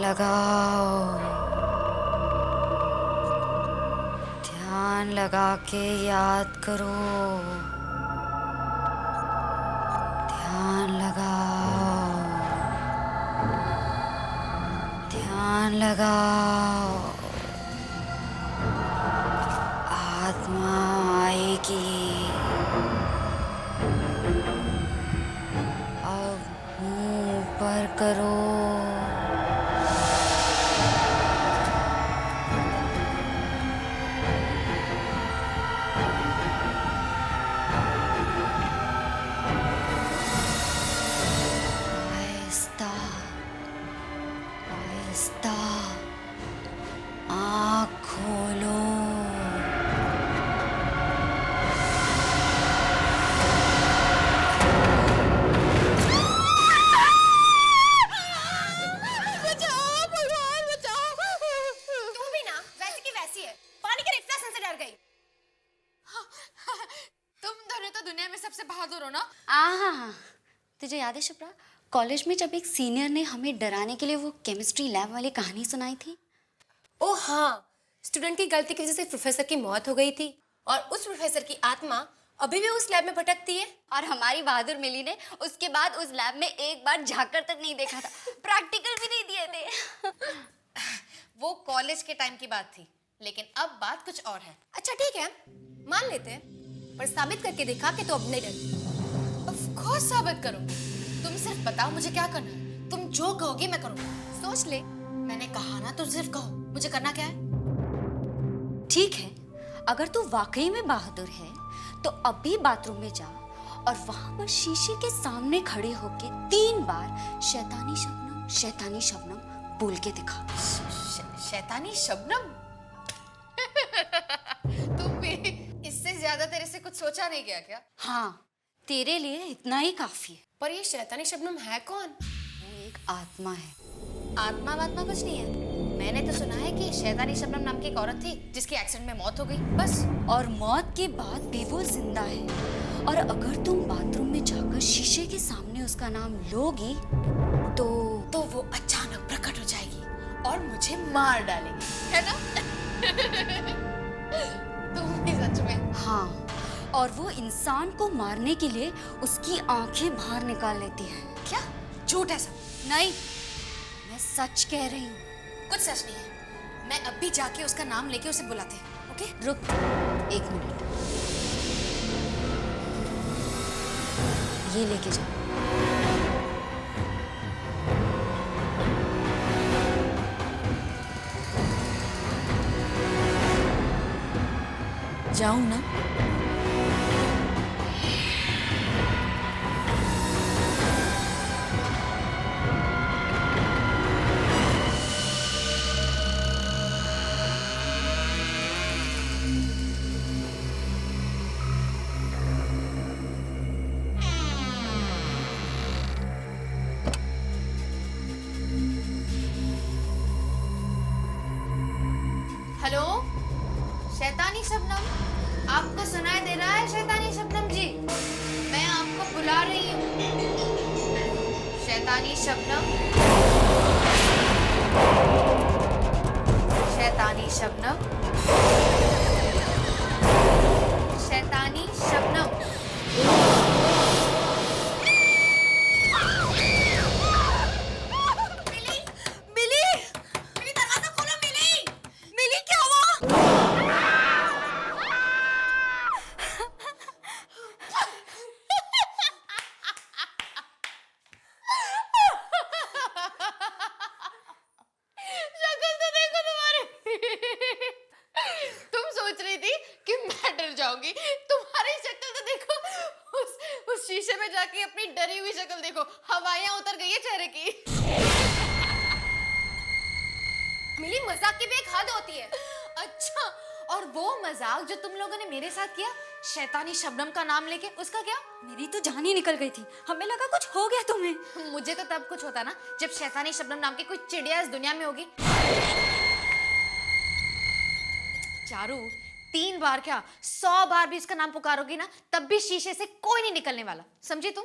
लगाओ, ध्यान लगा के याद करो। ध्यान लगाओ, ध्यान लगाओ। आत्मा आएगी। अब मुंह ऊपर करो। आहिस्ता आहिस्ता आँख खोलो। सबसे बहादुर हो ना। हाँ, तुझे याद है शिप्रा, कॉलेज में जब एक सीनियर ने हमें डराने के लिए वो केमिस्ट्री लैब वाली कहानी सुनाई थी। ओ हाँ, स्टूडेंट की गलती की वजह से प्रोफेसर की मौत हो गई थी और उस प्रोफेसर की आत्मा अभी भी उस लैब में भटकती है। और हमारी बहादुर मिली ने उसके बाद उस लैब में एक बार झांककर तक नहीं देखा था, प्रैक्टिकल भी नहीं दिए थे। वो कॉलेज के टाइम की बात थी, लेकिन अब बात कुछ और है। अच्छा ठीक है, मान लेते हैं, पर साबित करके दिखा कि तो अब नहीं डरती। ऑफ कोर्स साबित करूंगी। तुम सिर्फ बताओ मुझे क्या करना है। तुम जो कहोगी मैं करूंगी। सोच ले। मैंने कहा ना, तुम सिर्फ कहो मुझे करना क्या है। ठीक है, अगर तू वाकई में बहादुर है तो अभी बाथरूम में जा और वहां पर शीशे के सामने खड़े होके 3 बार शैतानी शबनम बोल के दिखा। शैतानी शबनम। तुम भी इससे ज्यादा तेरे से कुछ सोचा नहीं गया क्या? हाँ, तेरे लिए इतना ही काफी है। पर ये शैतानी शबनम है कौन? वो एक आत्मा है। आत्मा वात्मा कुछ नहीं है। मैंने तो सुना है कि शैतानी शबनम नाम की एक औरत थी जिसकी एक्सीडेंट में मौत हो गई, बस। और मौत के बाद भी वो जिंदा है। और अगर तुम बाथरूम में जाकर शीशे के सामने उसका नाम लोगी तो वो अचानक प्रकट हो जाएगी और मुझे मार डालेगी, है ना? तुम भी सच में। हाँ, और वो इंसान को मारने के लिए उसकी आंखें बाहर निकाल लेती है। क्या झूठ है सब? नहीं, मैं सच कह रही हूँ। कुछ सच नहीं है। मैं अब भी जाके उसका नाम लेके उसे बुलाते हैं। ओके, रुक 1 मिनट, ये लेके जा। जाऊं ना? हेलो, शैतानी शबनम, आपको सुनाई दे रहा है? शैतानी शबनम जी, मैं आपको बुला रही हूँ। शैतानी शबनम, शैतानी शबनम, शैतानी शबनम। तुम्हारी शक्ल तो देखो, उस शीशे में जाके अपनी डरी हुई शक्ल देखो, हवाइयां उतर गई है चेहरे की। मिली, मजाक की भी एक हद होती है। अच्छा, और वो मजाक जो तुम लोगों ने मेरे साथ किया शैतानी शबनम का नाम लेके, उसका क्या? मेरी तो जान ही निकल गई थी, हमें लगा कुछ हो गया तुम्हें। मुझे तो तब कुछ होता ना जब शैतानी शबनम नाम की कोई चिड़िया इस दुनिया में होगी। चारू, 3 बार क्या 100 बार भी इसका नाम पुकारोगी ना, तब भी शीशे से कोई नहीं निकलने वाला, समझी तुम?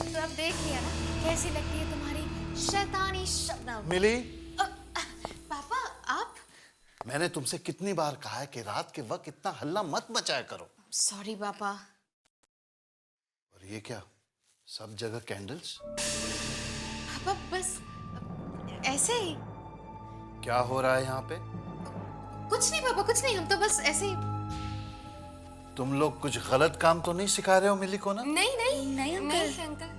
तो अब देख लिया ना कैसी लगती है तुम्हारी शैतानी शबनम। मिली, पापा आप? मैंने तुमसे कितनी बार कहा है कि रात के वक्त इतना हल्ला मत मचाया करो। सॉरी पापा। और ये क्या, सब जगह कैंडल्स? पापा बस ऐसे ही। क्या हो रहा है यहाँ पे? कुछ नहीं पापा, कुछ नहीं, हम तो बस ऐसे ही। तुम लोग कुछ गलत काम तो नहीं सिखा रहे हो मिली को ना? नहीं नहीं नहीं अंकल। नहीं अंकल,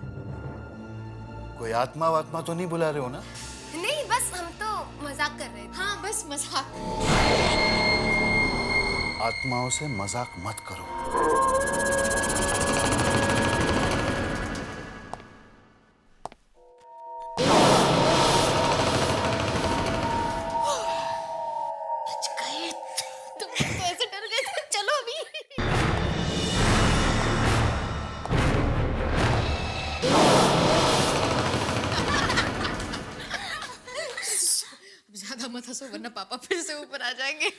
कोई आत्मा वात्मा तो नहीं बुला रहे हो ना? नहीं बस हम तो मजाक कर रहे थे। हाँ बस मजाक। आत्माओं से मजाक मत करो। बच गए। तुम तो ऐसे डर गए थे। चलो अभी। अब ज्यादा मत हंसो वरना पापा फिर से ऊपर आ जाएंगे।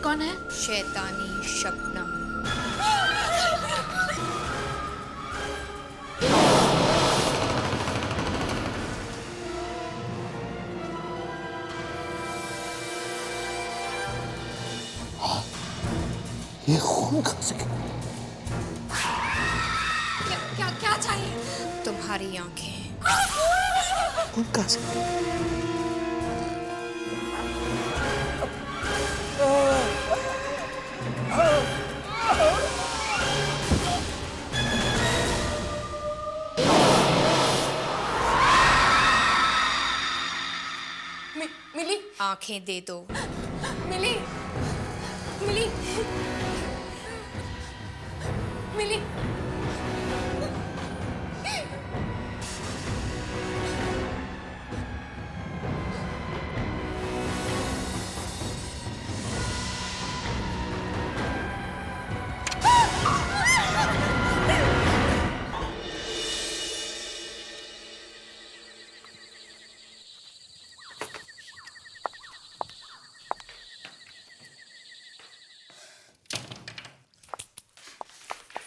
कौन है? शैतानी शबनम। ये खून खा सके। क्या क्या चाहिए? तुम्हारी आंखें। खून खा सके। मिली, आंखें दे दो। मिली, मिली, मिली।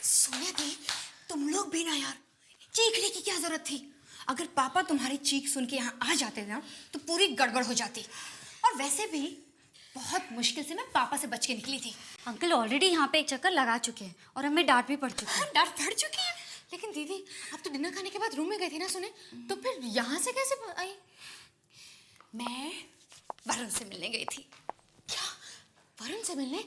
सोनिया दी, तुम लोग भी ना यार, चीखने की क्या जरूरत थी? अगर पापा तुम्हारी चीख सुन के यहाँ आ जाते ना तो पूरी गड़बड़ हो जाती। और वैसे भी बहुत मुश्किल से मैं पापा से बच के निकली थी। अंकल ऑलरेडी यहाँ पे एक चक्कर लगा चुके हैं और हमें डांट भी पड़ चुकी है। डर पड़ चुकी है। लेकिन दीदी आप तो डिनर खाने के बाद रूम में गई थी ना सुने, तो फिर यहाँ से कैसे आई? मैं वरुण से मिलने गई थी। क्या वरुण से मिलने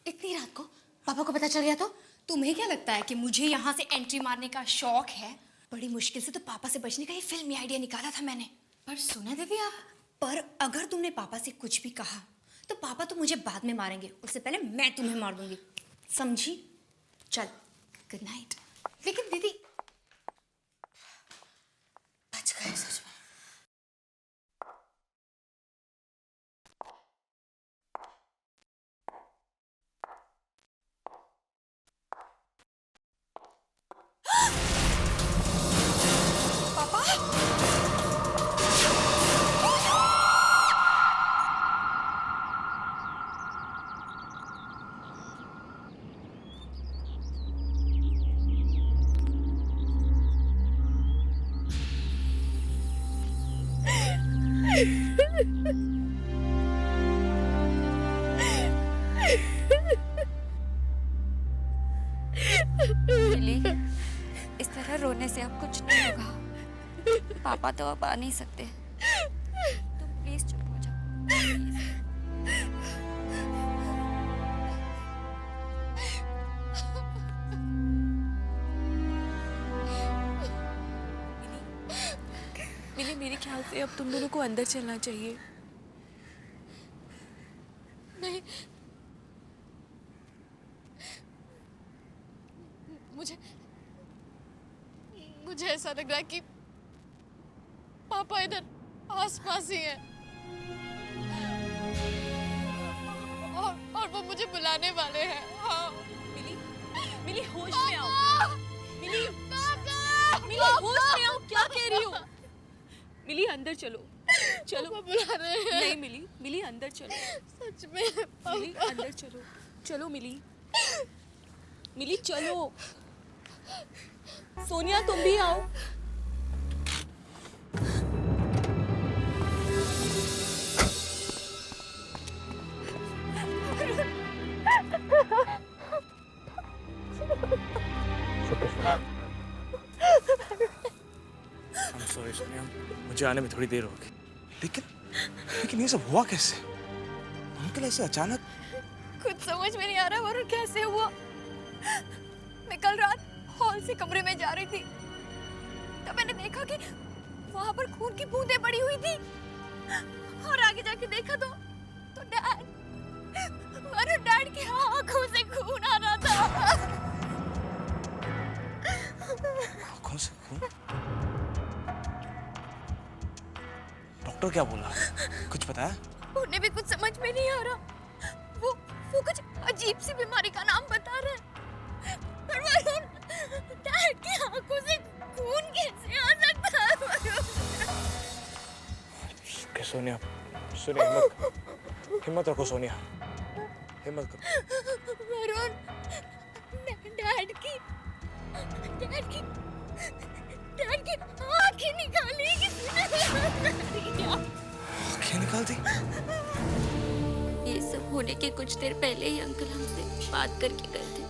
इतनी रात को? पापा को पता चल गया तो? तुम्हें क्या लगता है कि मुझे यहाँ से एंट्री मारने का शौक है? बड़ी मुश्किल से तो पापा से बचने का ये फिल्मी आइडिया निकाला था मैंने। पर सुना दीदी आप, पर अगर तुमने पापा से कुछ भी कहा तो पापा तो मुझे बाद में मारेंगे, उससे पहले मैं तुम्हें मार दूंगी, समझी? चल, गुड नाइट। लेकिन दीदी बच गए सच में। मिली, इस तरह रोने से अब कुछ नहीं होगा। पापा तो अब आ नहीं सकते। तुम प्लीज चुप हो जाओ, प्लीज। मिली, मेरे ख्याल से अब तुम दोनों को अंदर चलना चाहिए। नहीं, मुझे ऐसा लग रहा है कि पापा इधर आसपास ही हैं और वो मुझे बुलाने वाले हैं। हाँ। मिली, मिली होश में आओ। मिली, मिली होश में आओ। क्या कह रही हो? मिली अंदर चलो, चलो बुला रहे हैं। नहीं मिली, मिली अंदर चलो, सच में मिली अंदर चलो, चलो मिली, मिली चलो। सोनिया तुम भी आओ। सॉरी सोनिया, मुझे आने में थोड़ी देर होगी। लेकिन लेकिन ये सब हुआ कैसे? अंकल ऐसे अचानक? कुछ समझ में नहीं आ रहा वरुण कैसे हुआ। मैं कल रात हॉल से कमरे में जा रही थी, तब मैंने देखा कि वहां पर खून की बूंदें पड़ी हुई थी, और आगे जाके देखा तो डैड की आंखों से खून आ रहा था। आंखों से खून? डॉक्टर क्या बोला? कुछ बताया? उन्हें भी कुछ समझ में नहीं आ रहा। वो कुछ अजीब सी बीमारी का नाम बता रहे हैं। पर वरुण, डैड की आंखों से खून कैसे आ सकता है वरुण? सोनिया, सोनिया हिम्मत रखो सोनिया, हिम्मत करो। वरुण, डैड की आंखें निकाली किसी ने। आंखें निकाल दी? ये सब होने के कुछ देर पहले ही अंकल हमसे बात करके गए थे।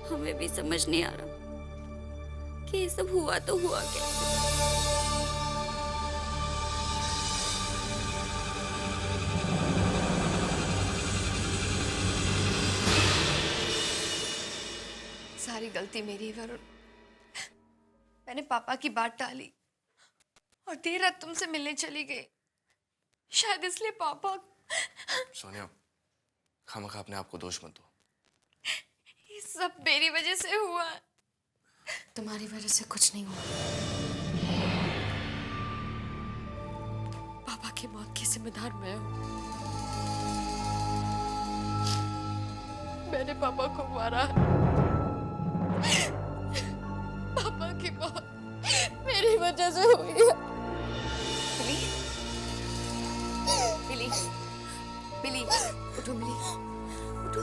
हमें भी समझ नहीं आ रहा कि ये सब हुआ तो हुआ कैसे। सारी गलती मेरी है वरुण। मैंने पापा की बात टाली और देर रात तुमसे मिलने चली गई, शायद इसलिए पापा। सोनिया, खामखा अपने आप को दोष मत दो। ये सब मेरी वजह से हुआ है। तुम्हारी वजह से कुछ नहीं हुआ। पापा की मौत की जिम्मेदार मैं हूँ। मैंने पापा को मारा है। पापा की मौत मेरी वजह से हुई है। मिली, मिली, उठो मिली, उठो।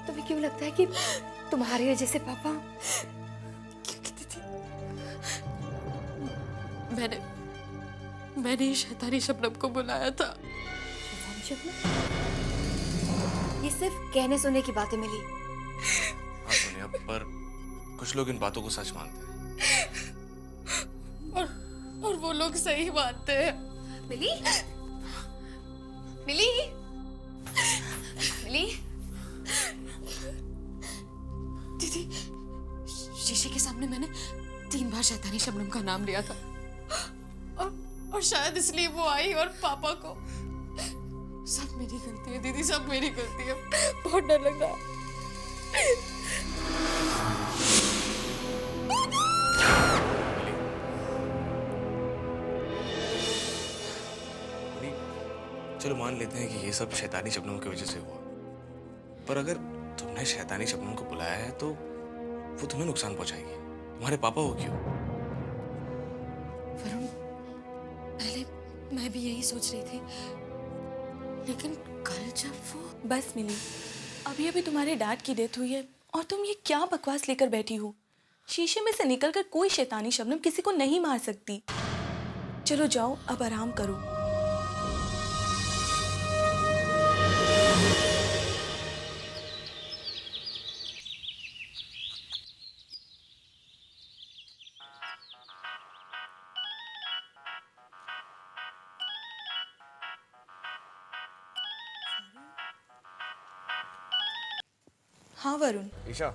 तुम्हें क्यों लगता है कि तुम्हारी वजह से पापा? मैंने शैतानी शबनम को बुलाया था। ये सिर्फ कहने सुनने की बातें मिली। हाँ सोनिया, पर कुछ लोग इन बातों को सच मानते हैं। और वो लोग सही मानते हैं। मिली, मिली, मिली। दीदी, शीशे के सामने मैंने 3 बार शैतानी शबनम का नाम लिया था, और शायद इसलिए वो आई और पापा को। सब मेरी गलती है दीदी, सब मेरी गलती है। बहुत डर लग रहा है। चलो मान लेते हैं कि ये सब शैतानी शबनम की वजह से हुआ, पर अगर तुमने शैतानी शबनम को बुलाया है तो वो तुम्हें नुकसान पहुंचाएगी। तुम्हारे पापा को क्यों? वरुण, पहले मैं भी यही सोच रही थी, लेकिन कल जब वो बस मिली, अभी अभी तुम्हारे डैड की डेथ हुई है और तुम ये क्या बकवास लेकर बैठी हो। शीशे में से निकलकर कोई शैतानी शबनम किसी को नहीं मार सकती। चलो जाओ, अब आराम करो। हाँ वरुण, ईशा,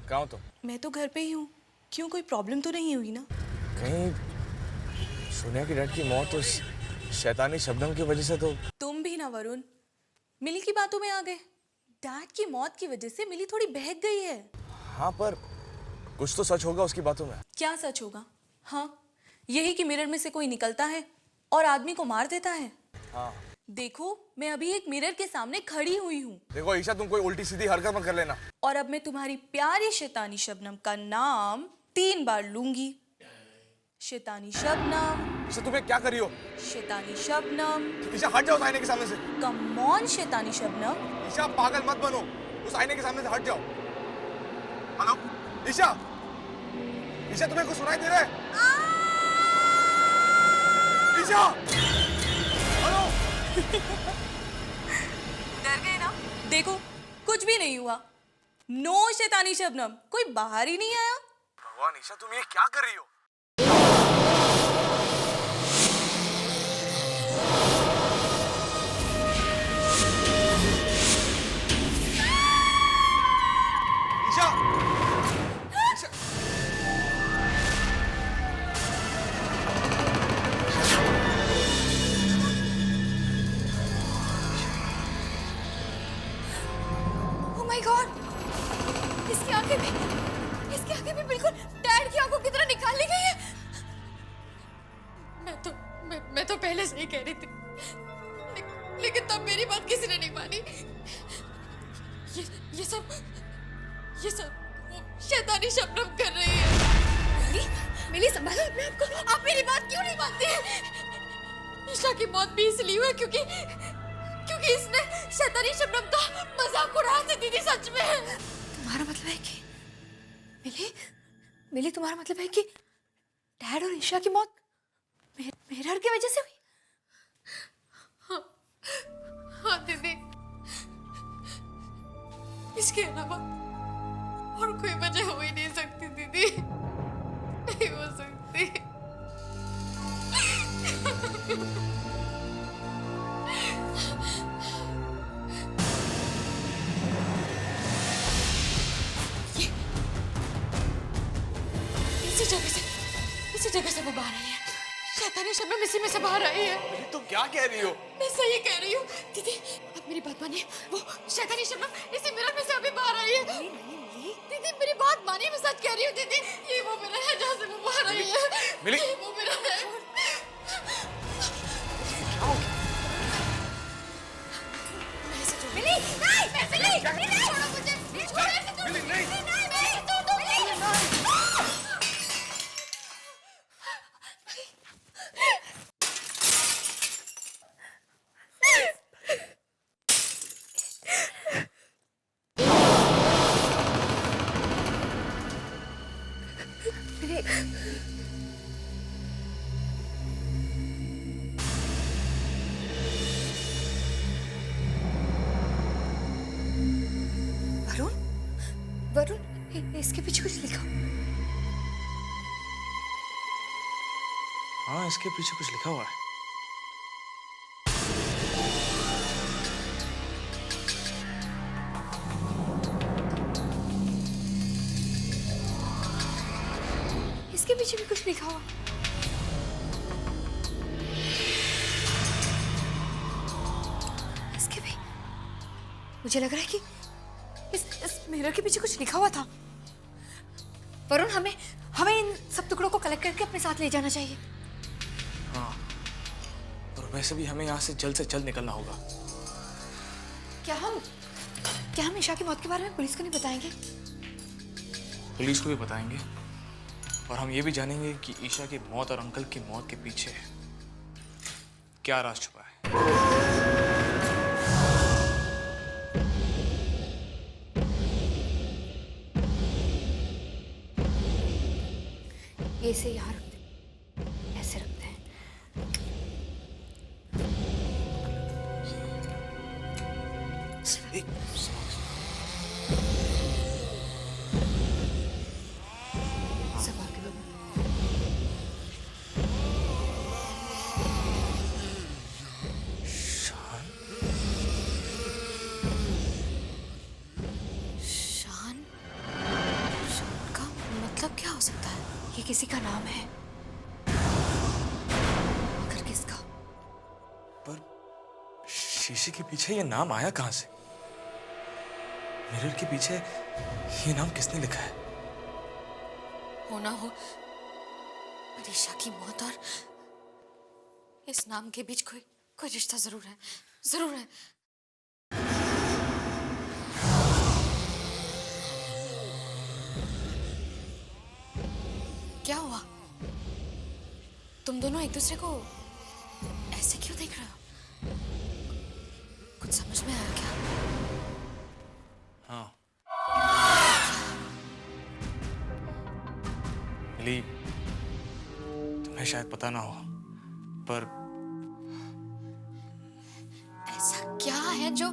कहाँ हो तुम? मैं तो घर पे ही हूँ। क्यों, कोई प्रॉब्लम तो नहीं हुई ना? कहीं सोनिया की डैड की मौत उस शैतानी शबनम की वजह से तो? तुम भी ना वरुण, मिली की बातों में आ गए। डैड की मौत की वजह से मिली थोड़ी बहक गई है। हाँ, पर कुछ तो सच होगा उसकी बातों में। क्या सच होगा? हाँ, यही कि मिरर में से कोई निकलता है और आदमी को मार देता है। हाँ। देखो, मैं अभी एक मिरर के सामने खड़ी हुई हूँ। देखो ईशा, तुम कोई उल्टी सीधी हरकत मत कर लेना। और अब मैं तुम्हारी प्यारी शैतानी शबनम का नाम 3 बार लूंगी। शैतानी शबनम, ईशा तुम्हें क्या कर रही हो? शैतानी शबनम, ईशा हट जाओ उस आईने के सामने से। कम ऑन शैतानी शबनम। ईशा पागल मत बनो, उस आईने के सामने से हट जाओ। हेलो ईशा, ईशा तुम्हें कुछ सुनाई दे रहा है? ईशा, हेलो। डर गए ना? देखो कुछ भी नहीं हुआ। नो शैतानी शबनम, कोई बाहर ही नहीं आया। भगवान ईशा, तुम ये क्या कर रही हो? Isha, Isha, oh my god, इसकी आंखें भी बिल्कुल डैड की आंखों की तरह निकाल ली गई है। मैं तो पहले से ही कह रही थी, लेकिन तब मेरी बात किसी ने नहीं मानी। ये सब वो शैतानी शबनम कर रही है। मिली संभालो अपने आप को, आप मेरी बात क्यों नहीं मानती हैं? ईशा की मौत भी इसलिए हुई क्योंकि इसने शैतानी शबनम का मजाक उड़ाया था दीदी। सच में तुम्हारा मतलब है कि मिली तुम्हारा मतलब है कि डैड और ईशा की मौत मिरर की वजह से हुई? हाँ दीदी, इसके अलावा और कोई वजह हो ही नहीं सकती दीदी, नहीं हो सकती। इसी जगह से वो बाहर आई है। शैतानी शबनम इसी में से बाहर आई है। तुम क्या कह रही हो? मैं सही कह रही हूँ दीदी, अब मेरी बात मानिए। वो शैतानी शबनम इसी मिरर में से अभी बाहर आई है। दीदी मेरी बात मानिए, मैं सच कह रही हूँ दीदी, ये वो मिरर है जहाँ से वो बाहर आई है। मिली? ये वो मिरर है। मिली, नहीं, मिली, छोड़ो मुझे, छोड़ो, ऐसे छोड़ो, मिली, नहीं। मिली, छोड़ दो, मिली। वरुण, इसके पीछे कुछ लिखा। हाँ, इसके पीछे कुछ लिखा हुआ है। इसके पीछे भी कुछ लिखा हुआ। इसके भी मुझे लग रहा है कि इस मिरर के पीछे कुछ लिखा हुआ था। वरुण, हमें इन सब टुकड़ों को कलेक्ट करके अपने साथ ले जाना चाहिए। हाँ, और वैसे भी हमें यहाँ से जल्द निकलना होगा। क्या हम ईशा की मौत के बारे में पुलिस को नहीं बताएंगे? पुलिस को भी बताएंगे, और हम ये भी जानेंगे कि ईशा की मौत और अंकल की मौत के पीछे क्या राज छुपा है। ये इसे यहाँ रखते हैं, ऐसे रखते हैं। संभाल के बाबू। शान का मतलब क्या हो सकता है? ये किसी का नाम है, मगर किसका? पर शीशे के पीछे ये नाम आया कहाँ से? मिरर के पीछे ये नाम किसने लिखा है? होना हो ईशा की मौत और इस नाम के बीच कोई रिश्ता जरूर है, जरूर है। क्या हुआ? तुम दोनों एक दूसरे को ऐसे क्यों देख रहे हो? कुछ समझ में आया क्या? हाँ। मिली, तुम्हें शायद पता ना हो, पर ऐसा क्या है जो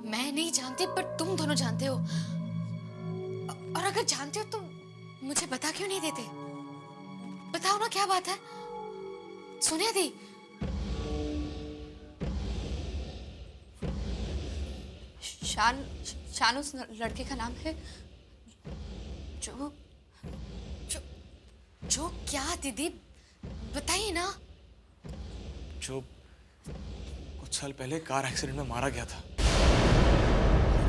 मैं नहीं जानती पर तुम दोनों जानते हो? और अगर जानते हो तो मुझे बता क्यों नहीं देते? बताओ ना, क्या बात है? सोनिया दी, शान उस लड़के का नाम है जो जो जो क्या दीदी, बताइए ना। जो कुछ साल पहले कार एक्सीडेंट में मारा गया था,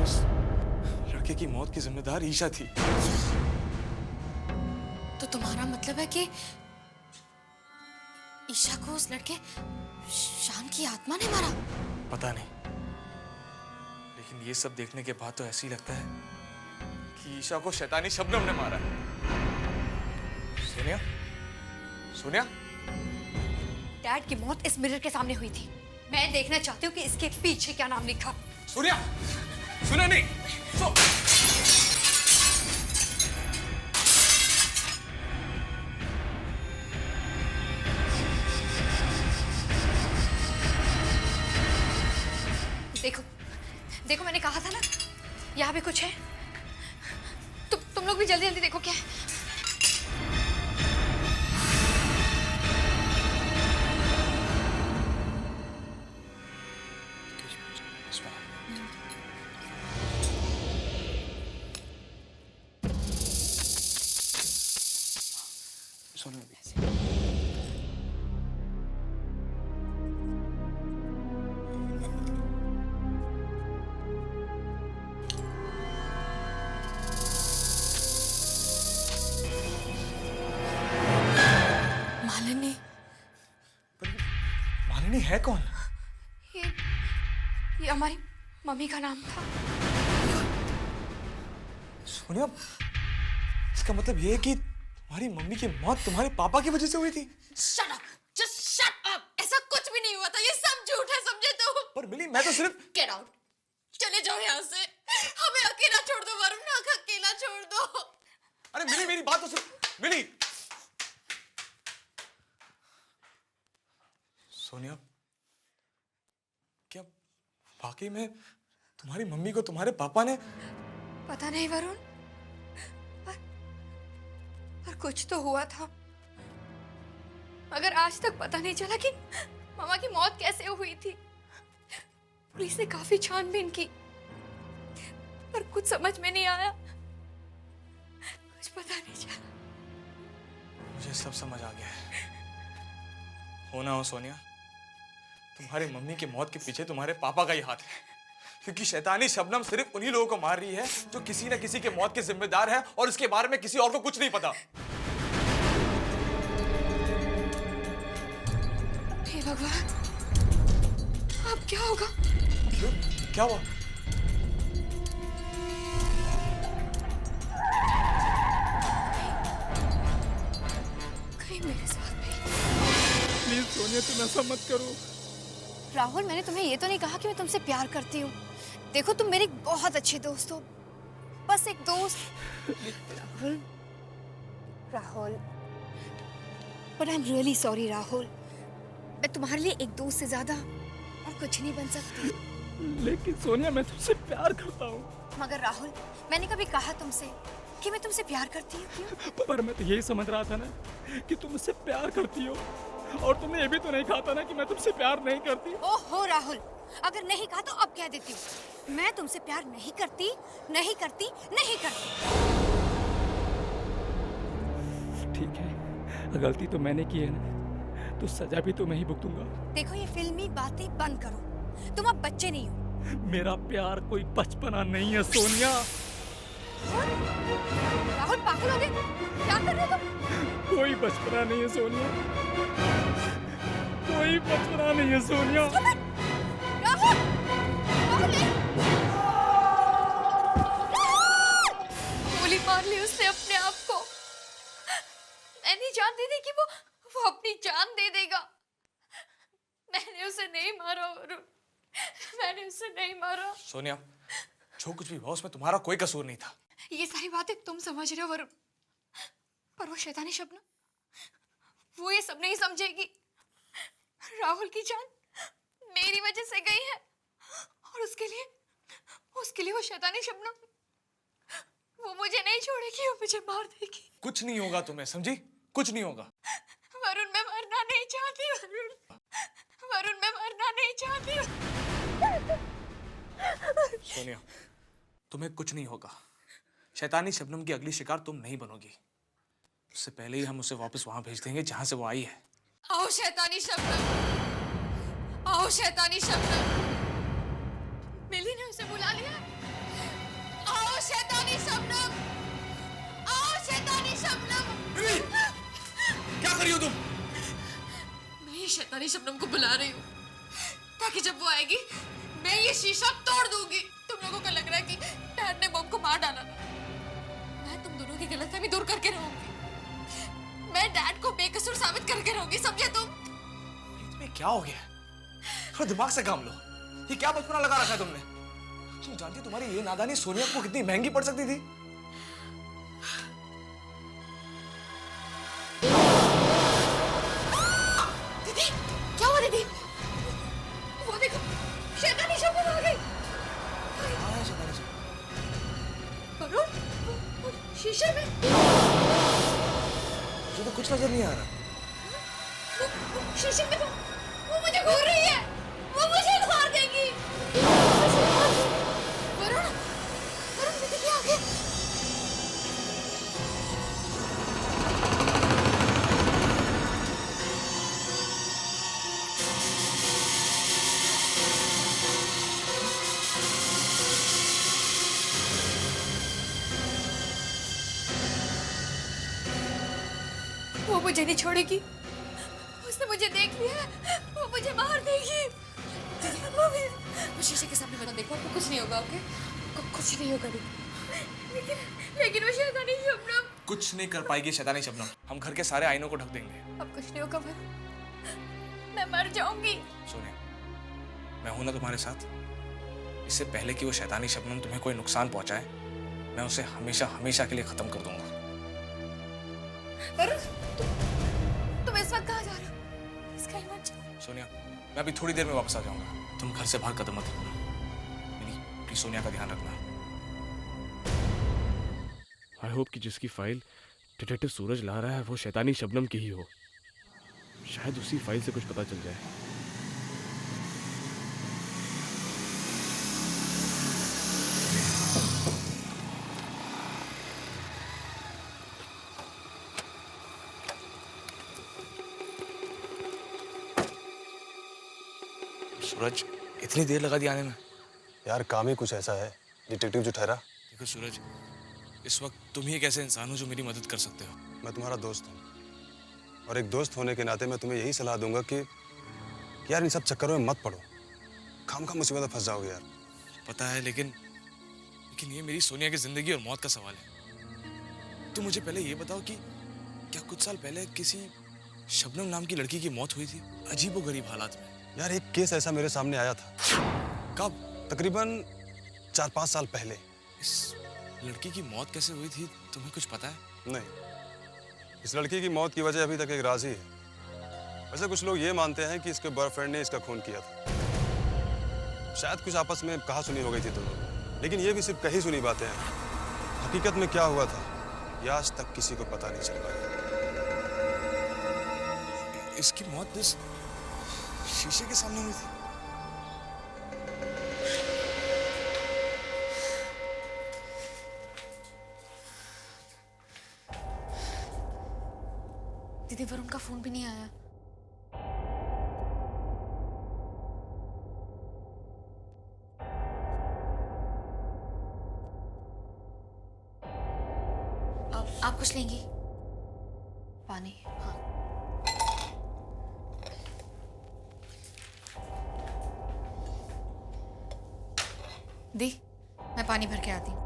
उस लड़के की मौत की जिम्मेदार ईशा थी। तो तुम्हारा मतलब है कि ईशा को उस लड़के शान की आत्मा ने मारा? पता नहीं, लेकिन ये सब देखने के बाद तो ऐसे ही लगता है कि ईशा को शैतानी शबनम ने मारा है। सोनिया, सोनिया, डैड की मौत इस मिरर के सामने हुई थी। मैं देखना चाहती हूँ कि इसके पीछे क्या नाम लिखा। सोनिया, सुना नहीं। देखो देखो, मैंने कहा था ना, यहाँ भी कुछ है। तुम लोग भी जल्दी जल्दी देखो क्या है। मालिनी, मालिनी है कौन? ये हमारी मम्मी का नाम था। सोनिया, इसका मतलब ये है कि तुम्हारी मम्मी की मौत तुम्हारे पापा की वजह से हुई थी? Shut up, just shut up. ऐसा कुछ भी नहीं हुआ था, ये सब झूठ है, समझे तुम? पर मिली, मैं तो सिर्फ... गेट आउट, चले जाओ यहाँ से। हमें अकेला छोड़ दो वरुण, अकेला छोड़ दो। अरे मिली, मेरी बात तो सुन। मिली, सोनिया, क्या वाकई में तुम्हारी मम्मी को तुम्हारे पापा ने... पता नहीं वरुण, पर कुछ तो हुआ था। मगर आज तक पता नहीं चला कि मामा की मौत कैसे हुई थी। पुलिस ने काफी छानबीन की, पर कुछ समझ में नहीं आया, कुछ पता नहीं चला। मुझे सब समझ आ गया है। हो ना हो सोनिया, तुम्हारी मम्मी की मौत के पीछे तुम्हारे पापा का ही हाथ है, क्योंकि शैतानी शबनम सिर्फ उन्हीं लोगों को मार रही है जो किसी न किसी के मौत के जिम्मेदार है, और इसके बारे में किसी और को कुछ नहीं पता। हे भगवान, अब क्या होगा? क्यों? क्या हुआ? कहीं मेरे साथ भी। प्लीज सोनिया, तुम ऐसा मत करो। राहुल, मैंने तुम्हें ये तो नहीं कहा कि मैं तुमसे प्यार करती हूँ। देखो, तुम मेरे बहुत अच्छे दोस्त हो, बस एक दोस्त। Rahul, Rahul, but I am really sorry Rahul. मैं तुम्हारे लिए एक दोस्त से ज्यादा और कुछ नहीं बन सकती। लेकिन सोनिया, मैं तुमसे प्यार करता हूँ। मगर राहुल, मैंने कभी कहा तुमसे कि मैं तुमसे प्यार करती हूँ? क्यों? पर मैं तो यही समझ रहा था ना कि तुम मुझसे प्यार करती हो, और तुमने ये भी तो नहीं कहा था ना कि मैं तुमसे प्यार नहीं करती। ओहो राहुल, अगर नहीं कहा तो अब कह देती हूँ, मैं तुमसे प्यार नहीं करती, नहीं करती, नहीं करती। ठीक है, गलती तो मैंने की है ना, तो सजा भी तो मैं ही भुगतूंगा। देखो, ये फिल्मी बातें बंद करो, तुम अब बच्चे नहीं हो। मेरा प्यार कोई बचपना नहीं है सोनिया। राहुल, पागल हो गए? क्या कर रहे हो तुम? कोई बचपना नहीं है सोनिया, कोई बचपना नहीं है सोनिया। राहुल, गोली मार ली उसने अपने आप को। इसे नहीं मारा। सोनिया, जो कुछ भी हुआ उसमें तुम्हारा कोई कसूर नहीं था। ये सारी बातें तुम समझ रहे हो वरुण, पर वो शैतानी शबनम, वो ये सब नहीं समझेगी। राहुल की जान मेरी वजह से गई है और उसके लिए वो शैतानी शबनम, वो मुझे नहीं छोड़ेगी, वो मुझे मार देगी। कुछ नहीं होगा तुम्हें, समझी? कुछ नहीं होगा। वरुण मैं मरना नहीं चाहती, वरुण मैं मरना नहीं चाहती। सोनिया, तुम्हें कुछ नहीं होगा। शैतानी शबनम की अगली शिकार तुम नहीं बनोगी। उससे पहले ही हम उसे वापस वहां भेज देंगे जहां से वो आई है। आओ शैतानी शबनम, आओ शैतानी शबनम। मिली ने उसे बुला लिया। आओ शैतानी शबनम, आओ शैतानी शबनम। मिली, क्या कर रही हो तुम? मैं ये शैतानी शबनम को बुला रही हूँ ताकि जब वो आएगी मैं ये शीशा तोड़ दूंगी। तुम लोगों को लग रहा है कि डैड ने बॉम्ब को मार डाला ना? मैं तुम दोनों की गलतफहमी दूर करके रहूंगी। मैं डैड को बेकसूर साबित करके रहूंगी, समझे तुम? तुम्हें क्या हो गया? थोड़ा दिमाग से काम लो। ये क्या बचपना लगा रखा है तुमने? तुम जानती हो तुम्हारी ये नादानी सोनिया को कितनी महंगी पड़ सकती थी? दीदी, क्या हुआ दीदी? वो देखो, शैतानी शबनम आ गई। वरुण, वो शीशे में मुझे तो कुछ नजर नहीं आ रहा। वो शीशे में तो वो मुझे घूर रही है, वो मुझे मार देगी। वरुण, वरुण दीदी क्या आ गया? वो मुझे नहीं छोड़ेगी, उसने मुझे देख लिया है, वो मुझे मार देगी। वो शीशे के सामने बना, देखो आपको कुछ नहीं होगा, ओके? आपको कुछ नहीं होगा लेकिन वो शैतानी शबनम। कुछ नहीं कर पाएगी शैतानी शबनम। हम घर के सारे आईनों को ढक देंगे। अब कुछ नहीं होगा वरुण, मैं मर जाऊंगी। सोनिया, मैं हूं ना तुम्हारे साथ। इससे पहले कि वो शैतानी शबनम तुम्हें कोई नुकसान पहुंचाए, मैं उसे हमेशा हमेशा के लिए खत्म कर दूंगा। वरुण, तुम इस वक्त कहाँ जा रहे हो? इसका ही मत जाओ। सोनिया, मैं अभी थोड़ी देर में वापस आ जाऊंगा। तुम घर से बाहर कदम मत रखना। मिली, प्लीज सोनिया का ध्यान रखना। आई होप कि जिसकी फाइल डिटेक्टिव सूरज ला रहा है वो शैतानी शबनम की ही हो। शायद उसी फाइल से कुछ पता चल जाए। सूरज, इतनी देर लगा दी आने में? यार काम ही कुछ ऐसा है, डिटेक्टिव जो ठहरा। देखो सूरज, इस वक्त तुम ही एक ऐसे इंसान हो जो मेरी मदद कर सकते हो। मैं तुम्हारा दोस्त हूँ और एक दोस्त होने के नाते मैं तुम्हें यही सलाह दूंगा कि यार इन सब चक्करों में मत पड़ो। खामखा मुसीबत में फंस जाओगे यार। पता है, लेकिन ये मेरी सोनिया की जिंदगी और मौत का सवाल है। तुम मुझे पहले ये बताओ कि क्या कुछ साल पहले किसी शबनम नाम की लड़की की मौत हुई थी अजीबोगरीब हालात में? यार एक केस ऐसा मेरे सामने आया था। कब? तकरीबन 4-5 साल पहले। इस लड़की की मौत कैसे हुई थी, तुम्हें कुछ पता है? नहीं, इस लड़की की मौत की वजह अभी तक एक राज ही है। वैसे कुछ लोग ये मानते हैं कि इसके बॉयफ्रेंड ने इसका खून किया था। शायद कुछ आपस में कहा सुनी हो गई थी दोनों, लेकिन ये भी सिर्फ कही सुनी बातें हैं। हकीकत में क्या हुआ था ये आज तक किसी को पता नहीं चल पाया। इसकी मौत इस शीशे के सामने हुई थी। दीदी, वरुण का फोन भी नहीं आया। आप कुछ लेंगी? पानी? हाँ। दी, मैं पानी भर के आती हूँ।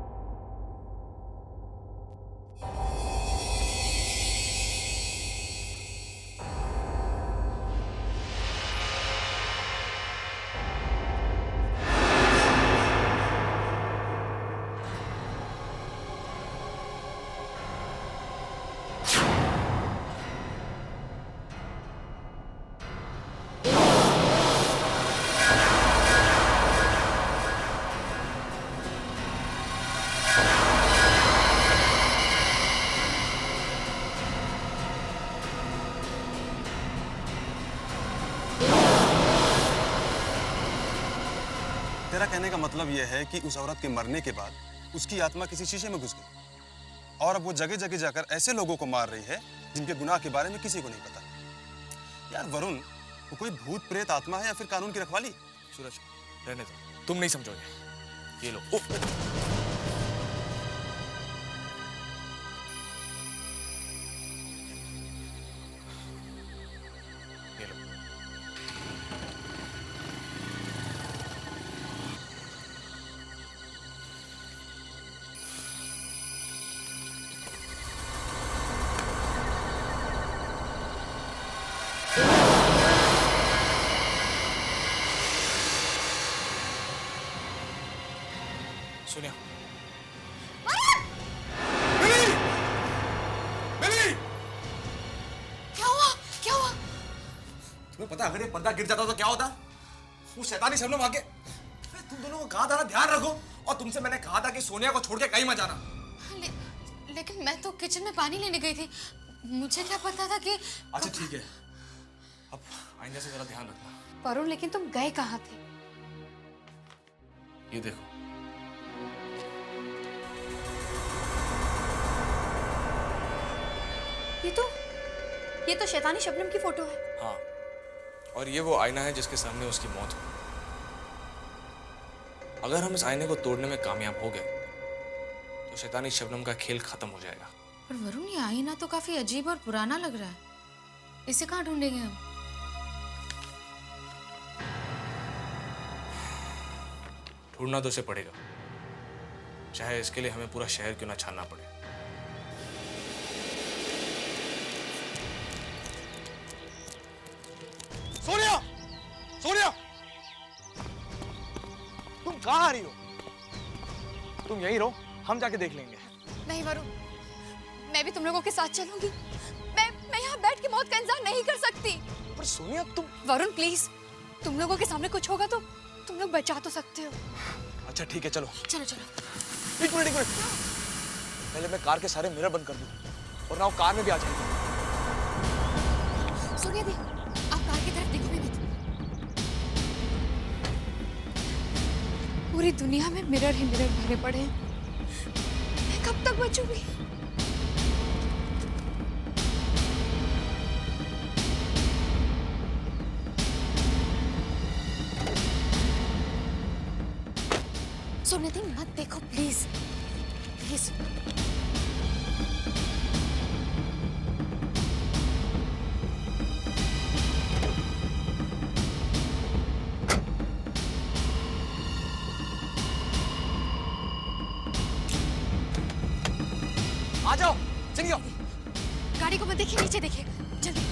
मेरा कहने का मतलब यह है कि उस औरत के मरने के बाद उसकी आत्मा किसी शीशे में घुस गई और अब वो जगह जगह जाकर ऐसे लोगों को मार रही है जिनके गुनाह के बारे में किसी को नहीं पता। यार वरुण, वो कोई भूत प्रेत आत्मा है या फिर कानून की रखवाली? सूरज, रहने दो, तुम नहीं समझोगे। ये लो। ये लो। सोनिया। क्या हुआ? क्या हुआ? तुम्हें पता है अगर ये पर्दा गिर जाता तो क्या होता? वो शैतानी शबनम आके तुम दोनों को कहा था ना ध्यान रखो, और तुमसे मैंने कहा था कि सोनिया को छोड़ के कहीं मत जाना। लेकिन मैं तो किचन में पानी लेने गई थी, मुझे क्या पता था कि। अच्छा ठीक है, अब आइंदा से जरा ध्यान रखना। वरुण, लेकिन तुम गए कहाँ थे? ये देखो, ये तो शैतानी शबनम की फोटो है। हाँ, और ये वो आईना है जिसके सामने उसकी मौत हुई। अगर हम इस आईने को तोड़ने में कामयाब हो गए तो शैतानी शबनम का खेल खत्म हो जाएगा। पर वरुण, ये आईना तो काफी अजीब और पुराना लग रहा है, इसे कहाँ ढूंढेंगे हम? ढूंढना तो उसे पड़ेगा, चाहे इसके लिए हमें पूरा शहर क्यों ना छानना पड़े। सोनिया! सोनिया! तुम कहाँ आ रही हो? तुम यहीं रहो, हम जाके देख लेंगे। नहीं वरुण, मैं भी तुम लोगों के साथ चलूंगी। मैं यहाँ बैठ के मौत का इंतजार नहीं कर सकती। पर सोनिया तुम। वरुण प्लीज, तुम लोगों के सामने कुछ होगा तो तुम लोग बचा तो सकते हो। अच्छा ठीक है, चलो। चलो चलो। एक मिनट। पहले मैं कार के सारे मिरर बंद कर दूं, और ना वो कार में भी आ जाएगी। सोनिया दी, आप कार की तरफ देखो भी मत। पूरी दुनिया में मिरर ही मिरर भरे पड़े हैं, मैं कब तक बचूंगी? सोनिया दी, मत देखो प्लीज, प्लीज। आ जाओ, चलिए। गाड़ी को मत देखिए, नीचे देखिए, जल्दी।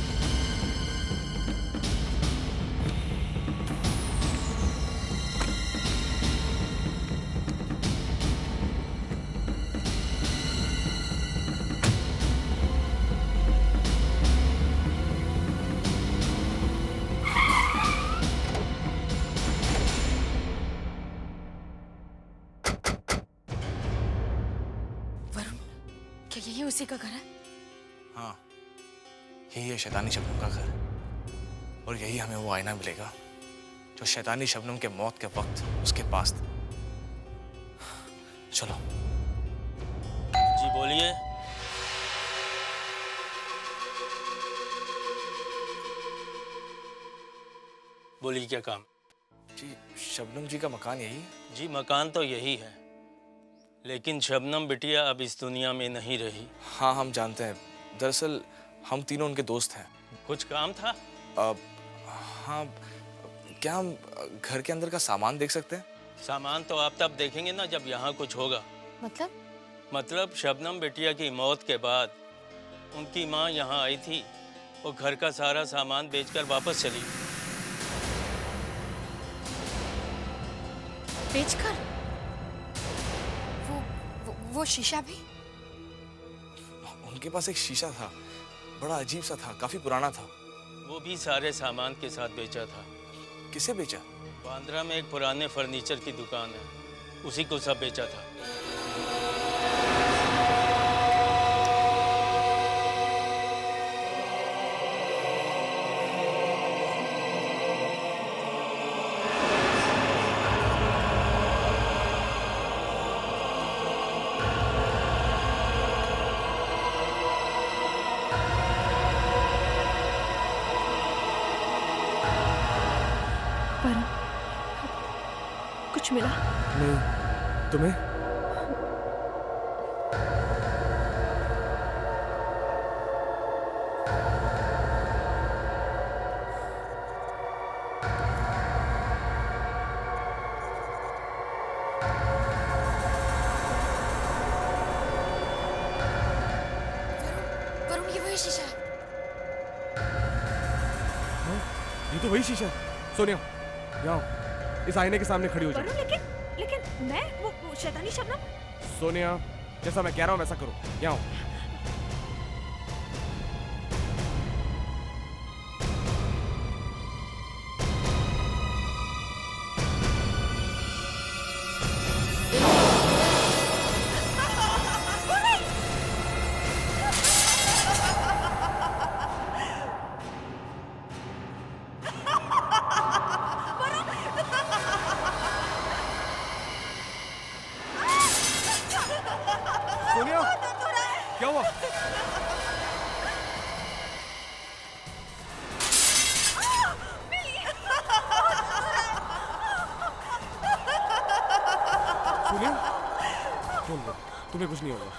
क्या यही उसी का घर है? हाँ, यही है शैतानी शबनम का घर, और यही हमें वो आईना मिलेगा जो शैतानी शबनम के मौत के वक्त उसके पास था। चलो। जी बोलिए। बोलिए क्या काम? जी, शबनम जी का मकान यही है? जी मकान तो यही है, लेकिन शबनम बिटिया अब इस दुनिया में नहीं रही। हाँ, हम जानते हैं। दरअसल हम तीनों उनके दोस्त हैं। कुछ काम था? हाँ, क्या हम घर के अंदर का सामान देख सकते हैं? सामान तो आप तब देखेंगे ना जब यहाँ कुछ होगा। मतलब शबनम बिटिया की मौत के बाद उनकी माँ यहाँ आई थी, वो घर का सारा सामान बेचकर वापस चली। बेचकर? वो शीशा भी? उनके पास एक शीशा था, बड़ा अजीब सा था, काफी पुराना था। वो भी सारे सामान के साथ बेचा था। किसे बेचा? बांद्रा में एक पुराने फर्नीचर की दुकान है, उसी को सब बेचा था। कुछ मिला? नहीं, तुम्हें? वरुण, ये वही शीशा है। ये तो वही शीशा है। सोनिया, यहाँ आओ। इस आईने के सामने खड़ी हो जाओ। लेकिन मैं वो शैतानी शबनम। सोनिया, जैसा मैं कह रहा हूँ वैसा करो। यहाँ आओ। सोनिया, क्या हुआ? सोनिया, बोल, तुम्हें कुछ नहीं होगा।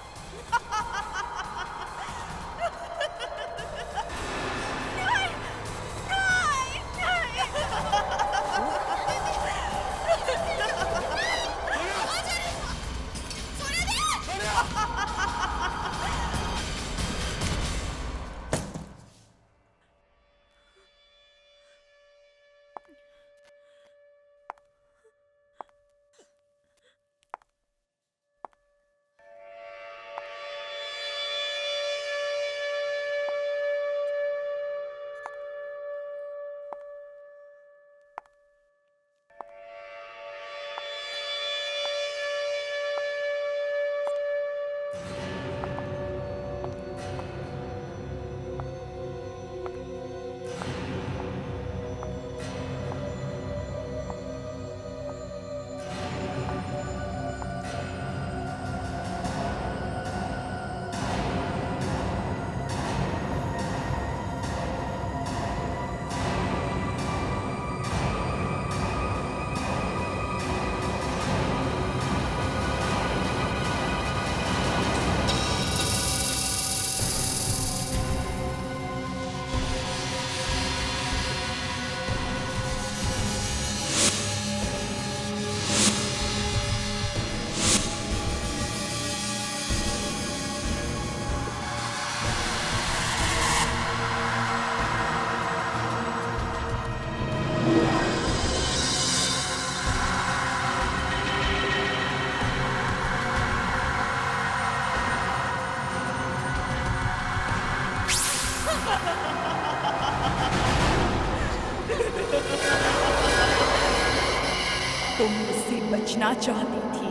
तुम मुझसे बचना चाहती थी,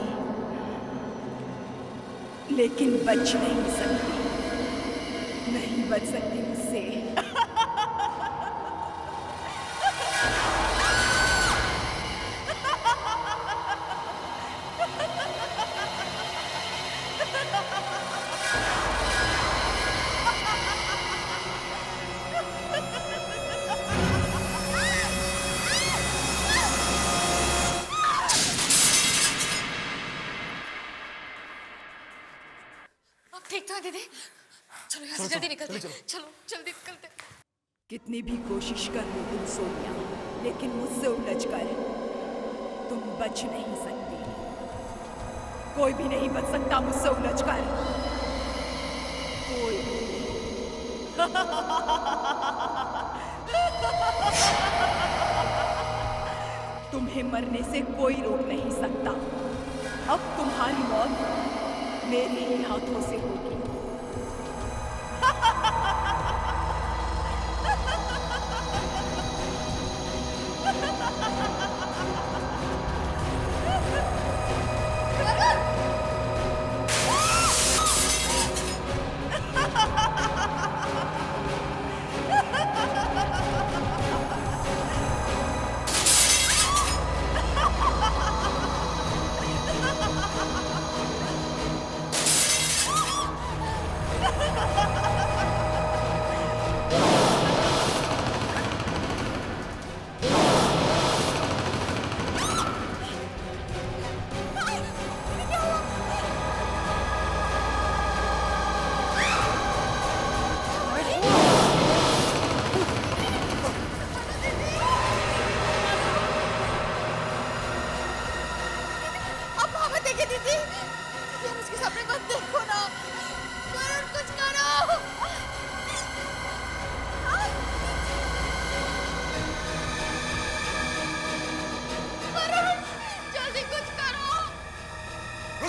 लेकिन बच नहीं सकती। नहीं बच सकती मुझसे। ठीक तो है दीदी। चलो यहाँ से जल्दी निकलते। चलो जल्दी निकलते। कितनी भी कोशिश कर लो तुम सोनिया, लेकिन मुझसे उलझकर तुम बच नहीं सकती। कोई भी नहीं बच सकता मुझसे उलझकर। कोई भी। तुम्हें मरने से कोई रोक नहीं सकता। अब तुम्हारी मौत मेरे ही हाथों से होगी।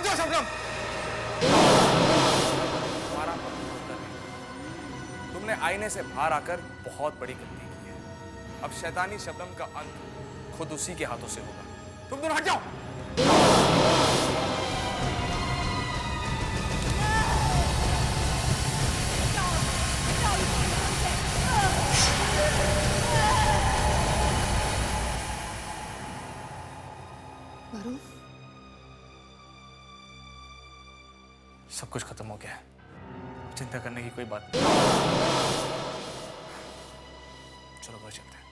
जाओ शबनम। तुम्हारा मकसद होकर नहीं। तुमने आईने से बाहर आकर बहुत बड़ी गलती की है। अब शैतानी शबनम का अंत खुद उसी के हाथों से होगा। तुम दोनों हट जाओ। सब कुछ खत्म हो गया है। चिंता करने की कोई बात नहीं। चलो घर चलते हैं।